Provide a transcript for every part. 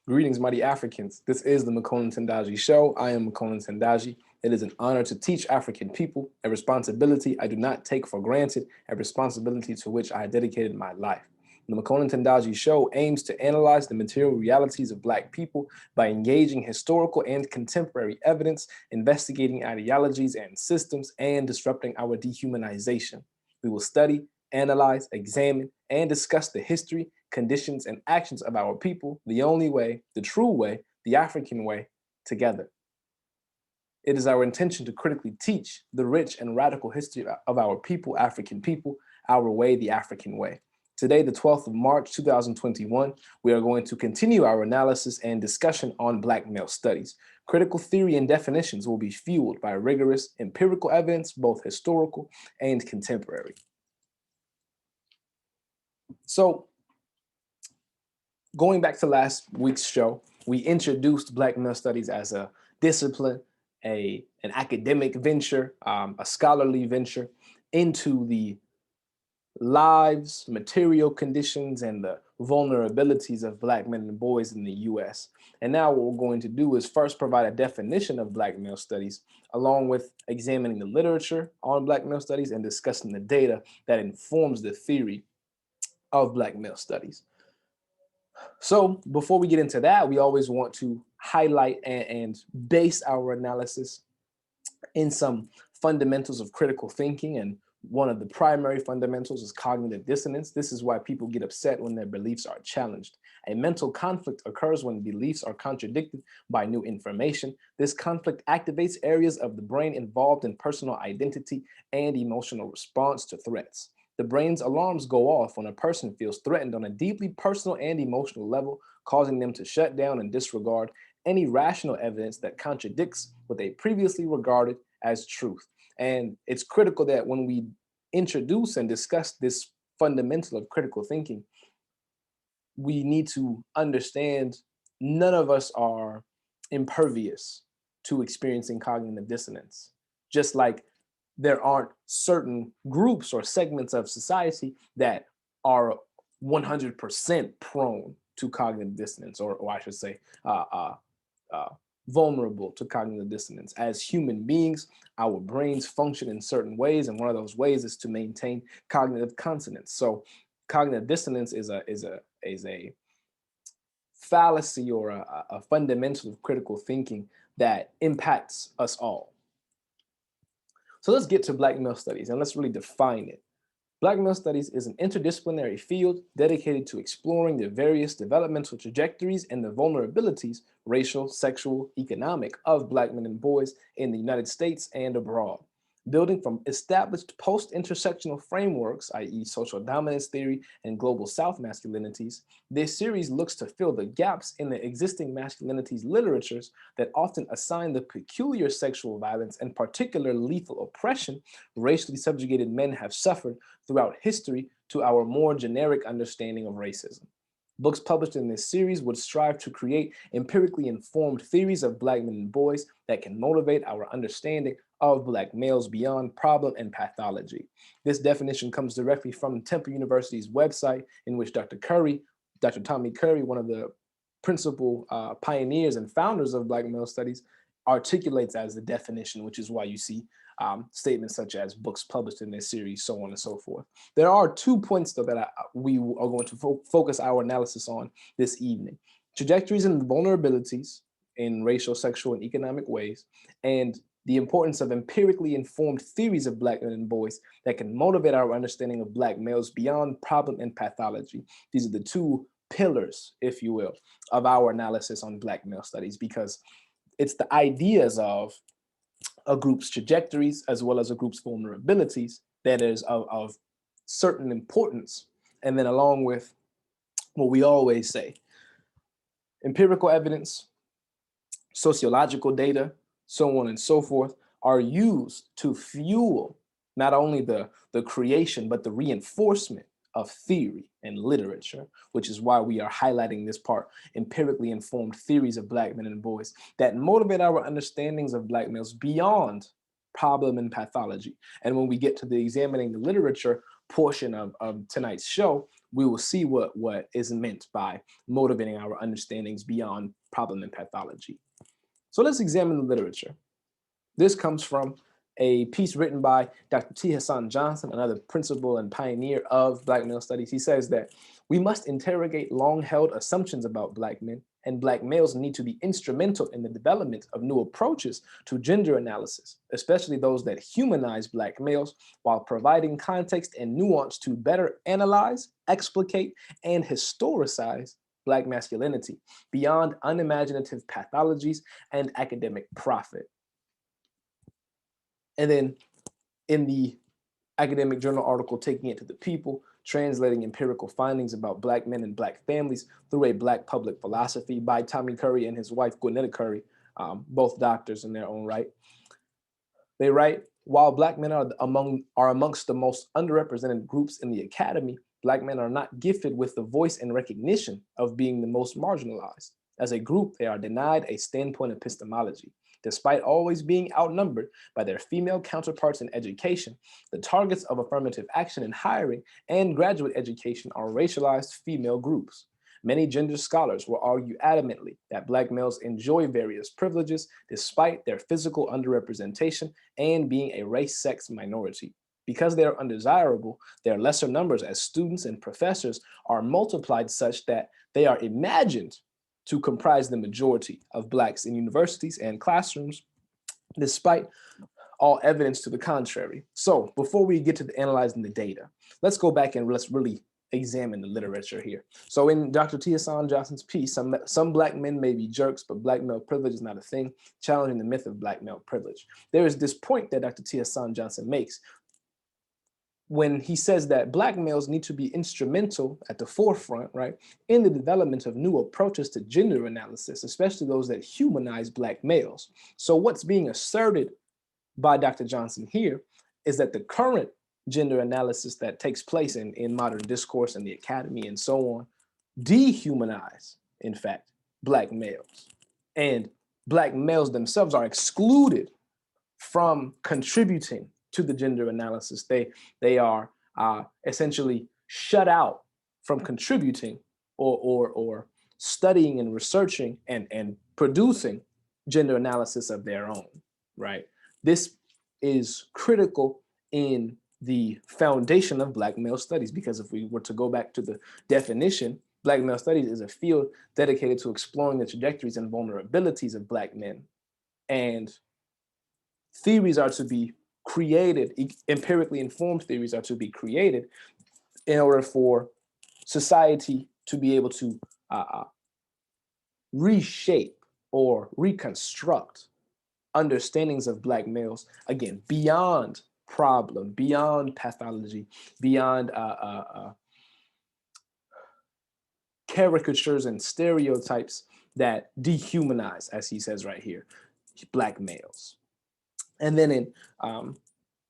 Greetings, mighty Africans. This is the Makonnen Tendaji Show. I am Makonnen Tendaji. It is an honor to teach African people, a responsibility I do not take for granted, a responsibility to which I dedicated my life. The Makonnen Tendaji Show aims to analyze the material realities of Black people by engaging historical and contemporary evidence, investigating ideologies and systems, and disrupting our dehumanization. We will study, analyze, examine, and discuss the history, conditions, and actions of our people the only way, the true way, the African way, together. It is our intention to critically teach the rich and radical history of our people, African people, our way, the African way. Today, the 12th of March, 2021, we are going to continue our analysis and discussion on Black male studies. Critical theory and definitions will be fueled by rigorous empirical evidence, both historical and contemporary. So, going back to last week's show, we introduced Black male studies as a discipline, an academic venture, a scholarly venture into the lives, material conditions, and the vulnerabilities of Black men and boys in the US. And now what we're going to do is first provide a definition of Black male studies, along with examining the literature on Black male studies and discussing the data that informs the theory of Black male studies. So before we get into that, we always want to highlight and base our analysis in some fundamentals of critical thinking. And one of the primary fundamentals is cognitive dissonance. This is why people get upset when their beliefs are challenged. A mental conflict occurs when beliefs are contradicted by new information. This conflict activates areas of the brain involved in personal identity and emotional response to threats. The brain's alarms go off when a person feels threatened on a deeply personal and emotional level, causing them to shut down and disregard any rational evidence that contradicts what they previously regarded as truth. And it's critical that when we introduce and discuss this fundamental of critical thinking, we need to understand none of us are impervious to experiencing cognitive dissonance. Just like there aren't certain groups or segments of society that are 100% prone to cognitive dissonance, or I should say, vulnerable to cognitive dissonance. As human beings, our brains function in certain ways, and one of those ways is to maintain cognitive consonance. So, cognitive dissonance is a fallacy or a fundamental of critical thinking that impacts us all. So let's get to Black male studies and let's really define it. Black male studies is an interdisciplinary field dedicated to exploring the various developmental trajectories and the vulnerabilities, racial, sexual, economic, of Black men and boys in the United States and abroad. Building from established post-intersectional frameworks, i.e. social dominance theory and global South masculinities, this series looks to fill the gaps in the existing masculinities literatures that often assign the peculiar sexual violence and particular lethal oppression racially subjugated men have suffered throughout history to our more generic understanding of racism. Books published in this series would strive to create empirically informed theories of Black men and boys that can motivate our understanding of Black males beyond problem and pathology. This definition comes directly from Temple University's website, in which Dr. Tommy Curry, one of the principal pioneers and founders of Black male studies, articulates as the definition, which is why you see statements such as books published in this series, so on and so forth. There are 2 points, though, that we are going to focus our analysis on this evening: trajectories and vulnerabilities in racial, sexual, and economic ways, and the importance of empirically informed theories of Black men and boys that can motivate our understanding of Black males beyond problem and pathology. These are the 2 pillars, if you will, of our analysis on Black male studies, because it's the ideas of a group's trajectories as well as a group's vulnerabilities that is of certain importance. And then along with what we always say, empirical evidence, sociological data, so on and so forth, are used to fuel not only the creation, but the reinforcement of theory and literature, which is why we are highlighting this part: empirically informed theories of Black men and boys that motivate our understandings of Black males beyond problem and pathology. And when we get to the examining the literature portion of tonight's show, we will see what is meant by motivating our understandings beyond problem and pathology. So let's examine the literature. This comes from a piece written by Dr. T. Hassan Johnson, another principal and pioneer of Black male studies. He says that we must interrogate long-held assumptions about Black men, and Black males need to be instrumental in the development of new approaches to gender analysis, especially those that humanize Black males while providing context and nuance to better analyze, explicate, and historicize Black masculinity beyond unimaginative pathologies and academic profit. And then in the academic journal article, Taking It to the People, translating empirical findings about Black men and Black families through a Black public philosophy by Tommy Curry and his wife, Gwinnetta Curry, both doctors in their own right. They write, while Black men are amongst the most underrepresented groups in the academy, Black men are not gifted with the voice and recognition of being the most marginalized. As a group, they are denied a standpoint epistemology. Despite always being outnumbered by their female counterparts in education, the targets of affirmative action in hiring and graduate education are racialized female groups. Many gender scholars will argue adamantly that Black males enjoy various privileges despite their physical underrepresentation and being a race-sex minority. Because they are undesirable, their lesser numbers as students and professors are multiplied such that they are imagined to comprise the majority of Blacks in universities and classrooms, despite all evidence to the contrary. So before we get to the analyzing the data, let's go back and let's really examine the literature here. So in Dr. T. Hassan Johnson's piece, some Black men may be jerks, but Black male privilege is not a thing, challenging the myth of Black male privilege. There is this point that Dr. T. Hassan Johnson makes when he says that Black males need to be instrumental at the forefront, right, in the development of new approaches to gender analysis, especially those that humanize Black males. So what's being asserted by Dr. Johnson here is that the current gender analysis that takes place in modern discourse in the academy and so on dehumanize, in fact, Black males. And Black males themselves are excluded from contributing to the gender analysis. They are essentially shut out from contributing or studying and researching and producing gender analysis of their own, right? This is critical in the foundation of Black male studies, because if we were to go back to the definition, Black male studies is a field dedicated to exploring the trajectories and vulnerabilities of Black men. And theories are to be created, empirically informed theories are to be created in order for society to be able to reshape or reconstruct understandings of Black males, again, beyond problem, beyond pathology, beyond caricatures and stereotypes that dehumanize, as he says right here, Black males. And then in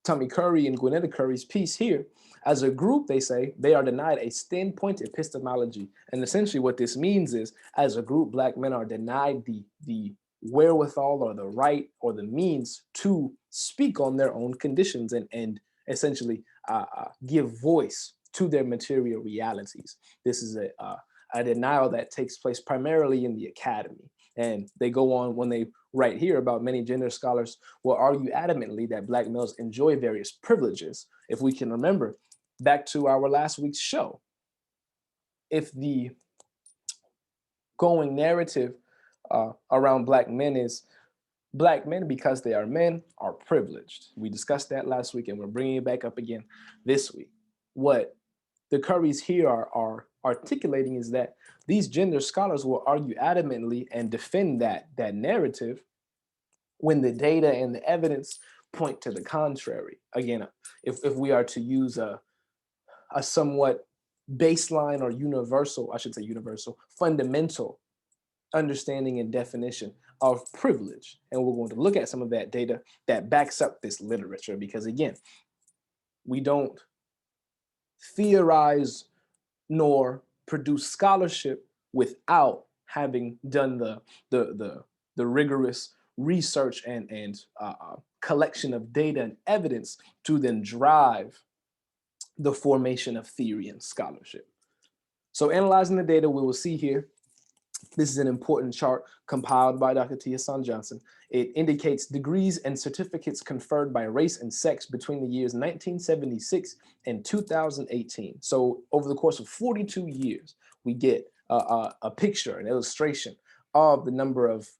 Tommy Curry and Gwinnetta Curry's piece here, as a group, they say they are denied a standpoint epistemology. And essentially what this means is, as a group, Black men are denied the wherewithal or the right or the means to speak on their own conditions and essentially give voice to their material realities. This is a denial that takes place primarily in the academy. And they go on when they write here about many gender scholars will argue adamantly that Black males enjoy various privileges. If we can remember back to our last week's show, if the going narrative around Black men is Black men, because they are men, are privileged. We discussed that last week and we're bringing it back up again this week. What the Currys here are articulating is that these gender scholars will argue adamantly and defend that narrative when the data and the evidence point to the contrary. Again, if we are to use a somewhat baseline or universal, I should say universal, fundamental understanding and definition of privilege. And we're going to look at some of that data that backs up this literature, because again, we don't theorize nor produce scholarship without having done the rigorous research and collection of data and evidence to then drive the formation of theory and scholarship. So analyzing the data, we will see here, this is an important chart compiled by Dr. Tia Son Johnson. It indicates degrees and certificates conferred by race and sex between the years 1976 and 2018. So over the course of 42 years, we get a picture, an illustration of the number of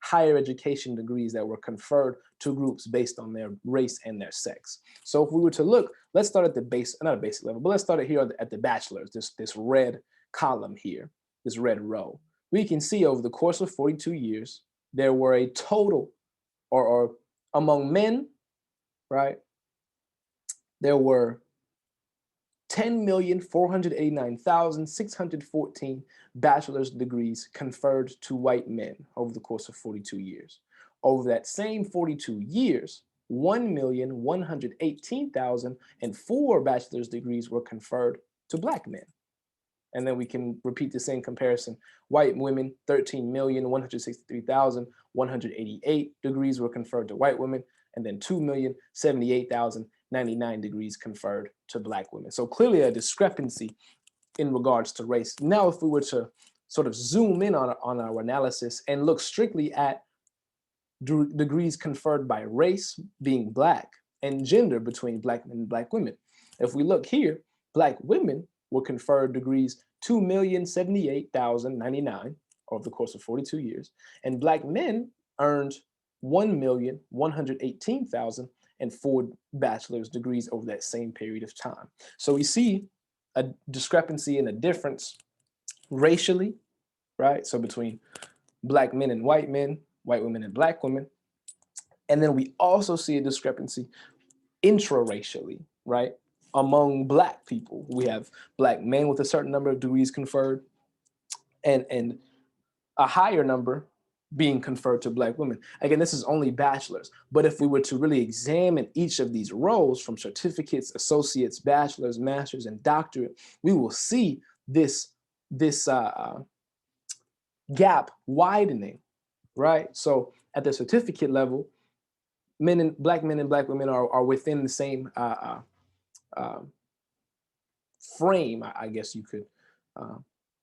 higher education degrees that were conferred to groups based on their race and their sex. So if we were to look, let's start at the base, not a basic level, but let's start here at the bachelor's, this red column here, this red row. We can see over the course of 42 years, there were a total, or among men, right, there were 10,489,614 bachelor's degrees conferred to white men over the course of 42 years. Over that same 42 years, 1,118,004 bachelor's degrees were conferred to black men. And then we can repeat the same comparison. White women, 13,163,188 degrees were conferred to white women, and then 2,078,099 degrees conferred to black women. So clearly a discrepancy in regards to race. Now, if we were to sort of zoom in on our analysis and look strictly at degrees conferred by race being black and gender between black men and black women. If we look here, black women were conferred degrees 2,078,099 over the course of 42 years, and black men earned 1,118,004 bachelor's degrees over that same period of time. So we see a discrepancy and a difference racially, right? So between black men and white men, white women and black women. And then we also see a discrepancy intra-racially, right? Among black people. We have black men with a certain number of degrees conferred and a higher number being conferred to black women. Again, this is only bachelor's, but if we were to really examine each of these roles from certificates, associates, bachelor's, master's, and doctorate, we will see this gap widening, right? So at the certificate level, men and black women are within the same frame, I guess you could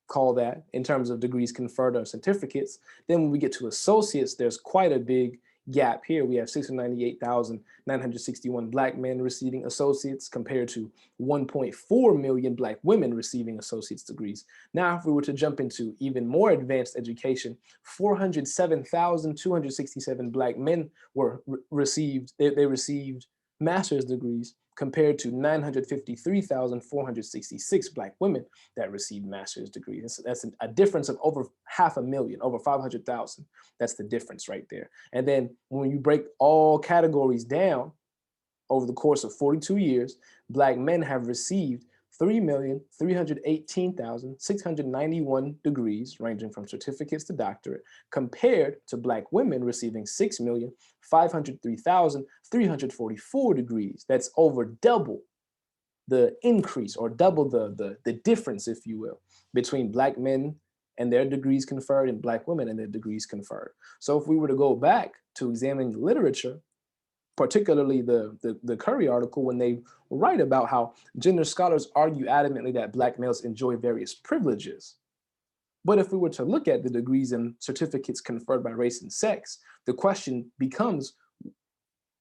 call that, in terms of degrees conferred on certificates. Then when we get to associates, there's quite a big gap here. We have 698,961 black men receiving associates compared to 1.4 million black women receiving associate's degrees. Now, if we were to jump into even more advanced education, 407,267 black men received master's degrees compared to 953,466 black women that received master's degrees. That's a difference of over 500,000, over 500,000. That's the difference right there. And then when you break all categories down over the course of 42 years, black men have received 3,318,691 degrees, ranging from certificates to doctorate, compared to black women receiving 6,503,344 degrees. That's over double the increase, or double the difference, if you will, between black men and their degrees conferred and black women and their degrees conferred. So if we were to go back to examining the literature, particularly the Curry article, when they write about how gender scholars argue adamantly that black males enjoy various privileges. But if we were to look at the degrees and certificates conferred by race and sex, the question becomes,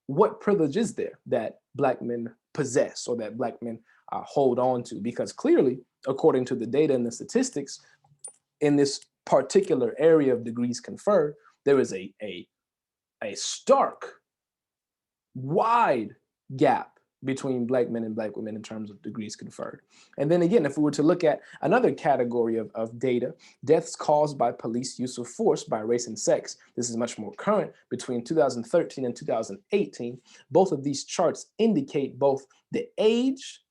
what privilege is there that black men possess or that black men hold on to? Because clearly, according to the data and the statistics, in this particular area of degrees conferred, there is a stark, wide gap between black men and black women in terms of degrees conferred. And then again, if we were to look at another category of data, deaths caused by police use of force by race and sex, this is much more current, between 2013 and 2018, both of these charts indicate both the age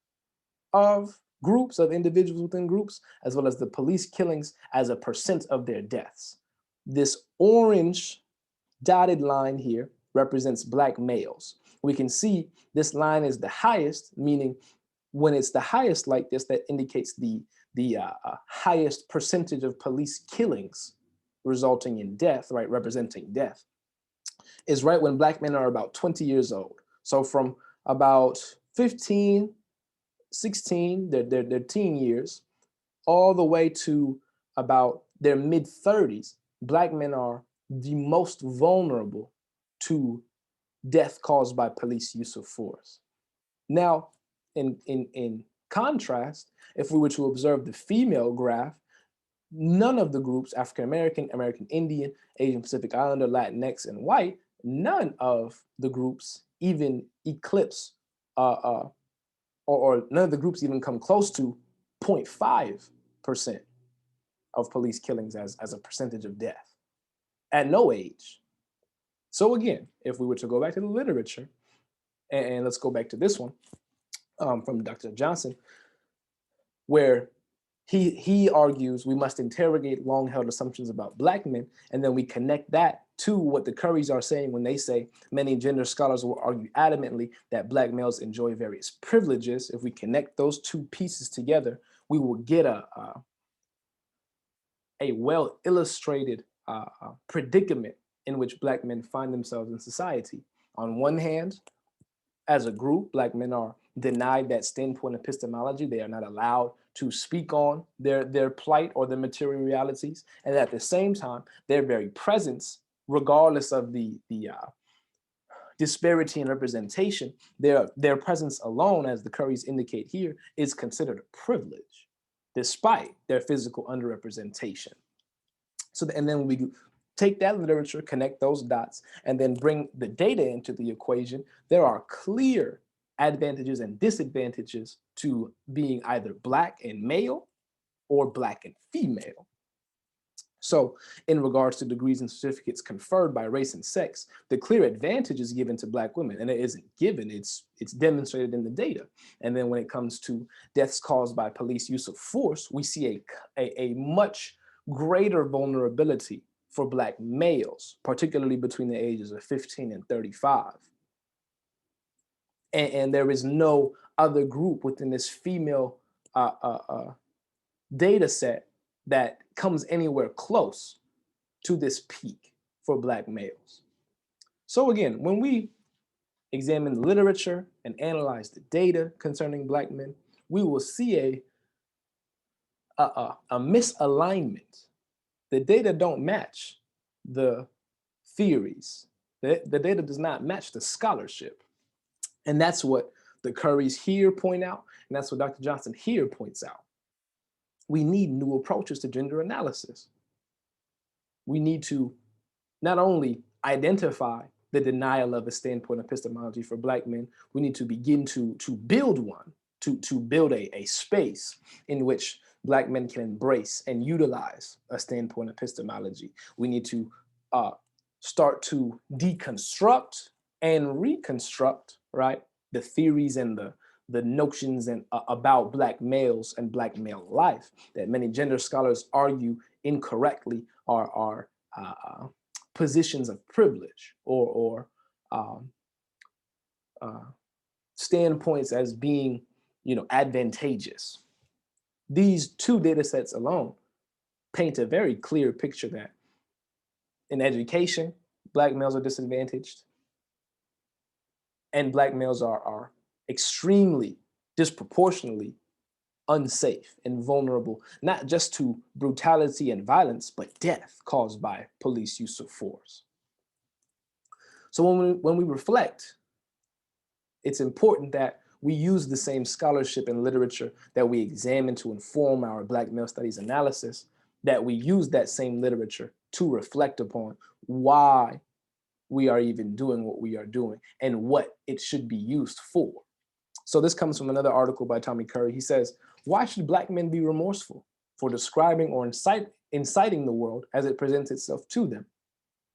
of groups, of individuals within groups, as well as the police killings as a percent of their deaths. This orange dotted line here represents black males. We can see this line is the highest, meaning when it's the highest like this, that indicates the highest percentage of police killings resulting in death, right, representing death, is right when black men are about 20 years old. So from about 15, 16, their teen years, all the way to about their mid-30s, Black men are the most vulnerable to death caused by police use of force. Now, in contrast, if we were to observe the female graph, none of the groups, African American, American Indian, Asian Pacific Islander, Latinx, and white, none of the groups even eclipse, or none of the groups even come close to 0.5% of police killings as a percentage of death at no age. So again, if we were to go back to the literature, and let's go back to this one from Dr. Johnson, where he argues we must interrogate long-held assumptions about Black men, and then we connect that to what the Currys are saying when they say many gender scholars will argue adamantly that Black males enjoy various privileges. If we connect those two pieces together, we will get a well-illustrated predicament in which Black men find themselves in society. On one hand, as a group, Black men are denied that standpoint epistemology. They are not allowed to speak on their plight or their material realities. And at the same time, their very presence, regardless of the disparity in representation, their presence alone, as the Currys indicate here, is considered a privilege, despite their physical underrepresentation. So, and then we take that literature, connect those dots, and then bring the data into the equation. There are clear advantages and disadvantages to being either Black and male or Black and female. So in regards to degrees and certificates conferred by race and sex, the clear advantage is given to Black women, and it isn't given, it's demonstrated in the data. And then when it comes to deaths caused by police use of force, we see a much greater vulnerability for Black males, particularly between the ages of 15 and 35. And there is no other group within this female data set that comes anywhere close to this peak for Black males. So again, when we examine the literature and analyze the data concerning Black men, we will see a misalignment. The data don't match the theories. The data does not match the scholarship. And that's what the Currys here point out, and that's what Dr. Johnson here points out. We need new approaches to gender analysis. We need to not only identify the denial of a standpoint epistemology for Black men, we need to begin to build one, to build a space in which Black men can embrace and utilize a standpoint epistemology. We need to start to deconstruct and reconstruct, right, the theories and the notions and about Black males and Black male life that many gender scholars argue incorrectly are positions of privilege or standpoints as being, advantageous. These two data sets alone paint a very clear picture that in education, Black males are disadvantaged, and Black males are extremely, disproportionately unsafe and vulnerable, not just to brutality and violence, but death caused by police use of force. So when we reflect, it's important that we use the same scholarship and literature that we examine to inform our Black male studies analysis, that we use that same literature to reflect upon why we are even doing what we are doing and what it should be used for. So this comes from another article by Tommy Curry. He says, why should Black men be remorseful for describing or inciting the world as it presents itself to them?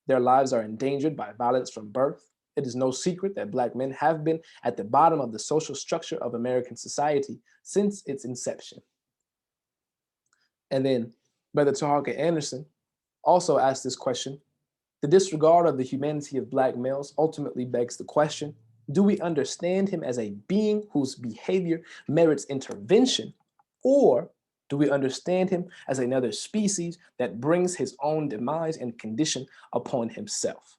Their lives are endangered by violence from birth. It is no secret that Black men have been at the bottom of the social structure of American society since its inception. And then Brother Taharka Anderson also asked this question: the disregard of the humanity of Black males ultimately begs the question, do we understand him as a being whose behavior merits intervention, or do we understand him as another species that brings his own demise and condition upon himself?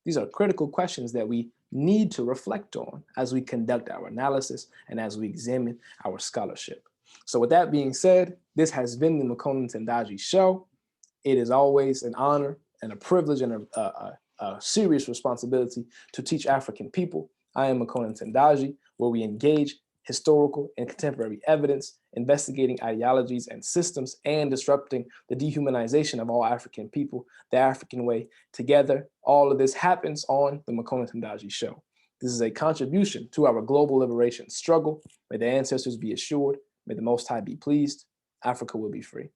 These are critical questions that we need to reflect on as we conduct our analysis and as we examine our scholarship. So with that being said, this has been the Makonnen Tendaji Show. It is always an honor and a privilege and a serious responsibility to teach African people. I am Makonnen Tendaji, where we engage historical and contemporary evidence, investigating ideologies and systems, and disrupting the dehumanization of all African people, the African way. Together, all of this happens on the Makonnen Tendaji Show. This is a contribution to our global liberation struggle. May the ancestors be assured. May the Most High be pleased. Africa will be free.